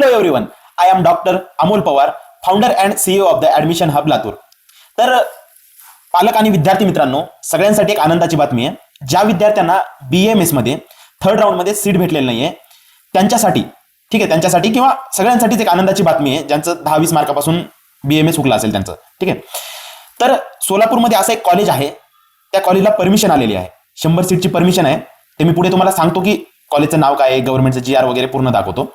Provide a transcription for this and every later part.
Hello everyone, I am doctor Amol Pawar, founder and CEO of the admission hub Latur. तर पालक आणि विद्यार्थी मित्रांनो, सगळ्यांसाठी एक आनंदाची बातमी आहे. ज्या विद्यार्थ्यांना BAMS मध्ये थर्ड राऊंड मध्ये सीट भेटलेली नाहीये त्यांच्यासाठी, ठीक आहे, त्यांच्यासाठी किंवा सगळ्यांसाठीच एक आनंदाची बातमी आहे ज्यांचं 10-20 मार्कापासून BAMS हुकला असेल त्यांचं. ठीक आहे, तर सोलापूरमध्ये असं एक कॉलेज आहे, त्या कॉलेजला परमिशन आलेली आहे. 100 सीटची परमिशन आहे. ते मी पुढे तुम्हाला सांगतो की कॉलेजचं नाव काय आहे, गव्हर्नमेंटचं GR वगैरे पूर्ण दाखवतो.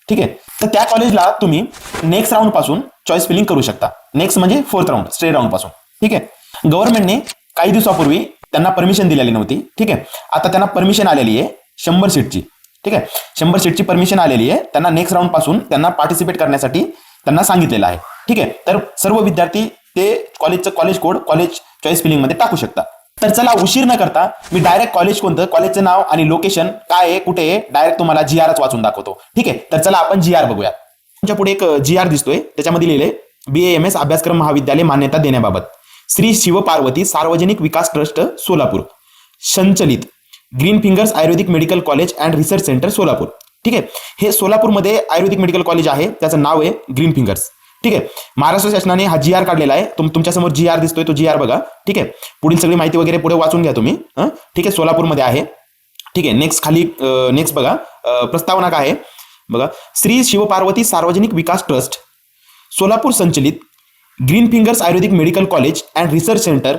ठीक आहे, तर त्या कॉलेजला तुम्ही नेक्स्ट राऊंड पासून चॉईस फिलिंग करू शकता. नेक्स्ट म्हणजे 4th राऊंड, स्ट्रेट राऊंड पासून. ठीक आहे, गव्हर्नमेंटने काही दिवसापूर्वी त्यांना परमिशन दिलेली नव्हती. ठीक आहे, आता त्यांना परमिशन आलेली आहे 100 सीटची. ठीक आहे, 100 सीटची परमिशन आलेली आहे. त्यांना नेक्स्ट राऊंड पासून त्यांना पार्टिसिपेट करण्यासाठी त्यांना सांगितलेलं आहे. ठीक आहे, तर सर्व विद्यार्थी ते कॉलेजचं college code college choice filling मध्ये टाकू शकता. तर चला उशीर न करता मी डायरेक्ट कॉलेज कोणतं, कॉलेजचं नाव आणि लोकेशन काय आहे, कुठे आहे, डायरेक्ट तुम्हाला GRच वाचून दाखवतो. ठीक आहे, तर चला आपण GR बघूया. तुमच्या पुढे एक GR दिसतोय, त्याच्यामध्ये लिहिले BAMS अभ्यासक्रम महाविद्यालय मान्यता देण्याबाबत श्री शिवपार्वती सार्वजनिक विकास ट्रस्ट सोलापूर संचलित green fingers Ayurvedic medical college and research centre Solapur. ठीक आहे, हे सोलापूरमध्ये आयुर्वेदिक मेडिकल कॉलेज आहे, त्याचं नाव आहे ग्रीन फिंगर्स. ठीक आहे, महाराष्ट्र शासनाने हा GR काढलेला आहे. तुमच्यासमोर GR दिसतोय, तो GR बघा. ठीक आहे, पुढील सगळी माहिती वगैरे पुढे वाचून घ्या तुम्ही. ठीक आहे, सोलापूरमध्ये आहे. ठीक आहे, नेक्स्ट खाली नेक्स्ट बघा, प्रस्तावना काय आहे बघा. श्री शिवपार्वती सार्वजनिक विकास ट्रस्ट सोलापूर संचलित green fingers Ayurvedic medical college and research centre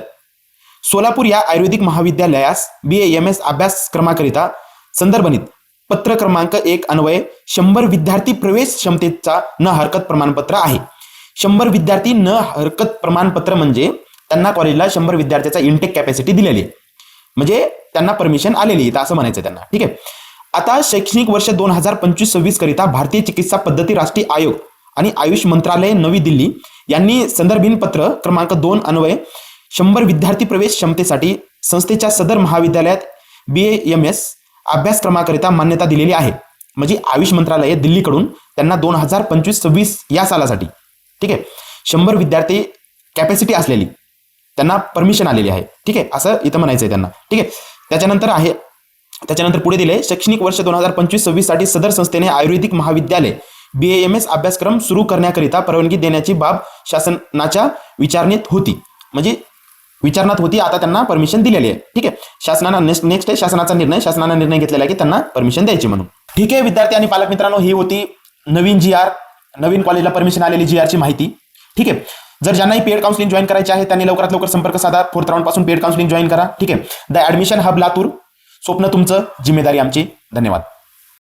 Solapur या आयुर्वेदिक महाविद्यालयास BAMS अभ्यासक्रमाकरिता संदर्भित पत्र क्रमांक 1 अन्वये 100 विद्यार्थी प्रवेश क्षमतेचा न हरकत प्रमाणपत्र आहे. 100 विद्यार्थी न हरकत प्रमाणपत्र म्हणजे त्यांना कॉलेजला 100 विद्यार्थ्याचा इंटेक कॅपॅसिटी दिलेली आहे, म्हणजे त्यांना परमिशन आलेली आहे असं म्हणायचं त्यांना. ठीक आहे, आता शैक्षणिक वर्ष 2025-26 करिता भारतीय चिकित्सा पद्धती राष्ट्रीय आयोग आणि आयुष मंत्रालय नवी दिल्ली यांनी संदर्भित पत्र क्रमांक 2 अन्वये 100 विद्यार्थी प्रवेश क्षमतेसाठी संस्थेच्या सदर महाविद्यालयात BAMS अभ्यासक्रमाकरिता मान्यता दिलेली आहे. म्हणजे आयुष मंत्रालय दिल्लीकडून त्यांना 2025-26 या सालासाठी, ठीक आहे, 100 विद्यार्थी कॅपॅसिटी असलेली त्यांना परमिशन आलेली आहे. ठीक आहे, असं इथं म्हणायचं आहे त्यांना. ठीक आहे, त्याच्यानंतर पुढे दिले शैक्षणिक वर्ष 2025-26 साठी सदर संस्थेने आयुर्वेदिक महाविद्यालय BAMS अभ्यासक्रम सुरू करण्याकरिता परवानगी देण्याची बाब शासनाच्या विचारणेत होती. म्हणजे विचारणात होती, आता त्यांना परमिशन दिलेली आहे. ठीक आहे, शासनानं नेक्स्ट आहे शासनाचा निर्णय. शासनाने निर्णय घेतलेला आहे की त्यांना परमिशन द्यायची म्हणून. ठीक आहे विद्यार्थी आणि पालक मित्रांनो, ही होती नवीन GR, नवीन कॉलेजला परमिशन आलेली GRची माहिती. ठीक आहे, जर ज्यांनाही पेड काउन्सिलिंग जॉईन करायचे आहे त्यांनी लवकरात लवकर संपर्क साधा. 4th राऊंड पासून पेड काउन्सिलिंग जॉईन करा. ठीक आहे, द ऍडमिशन हब लातूर, स्वप्न तुमचं, जिम्मेदारी आमची. धन्यवाद.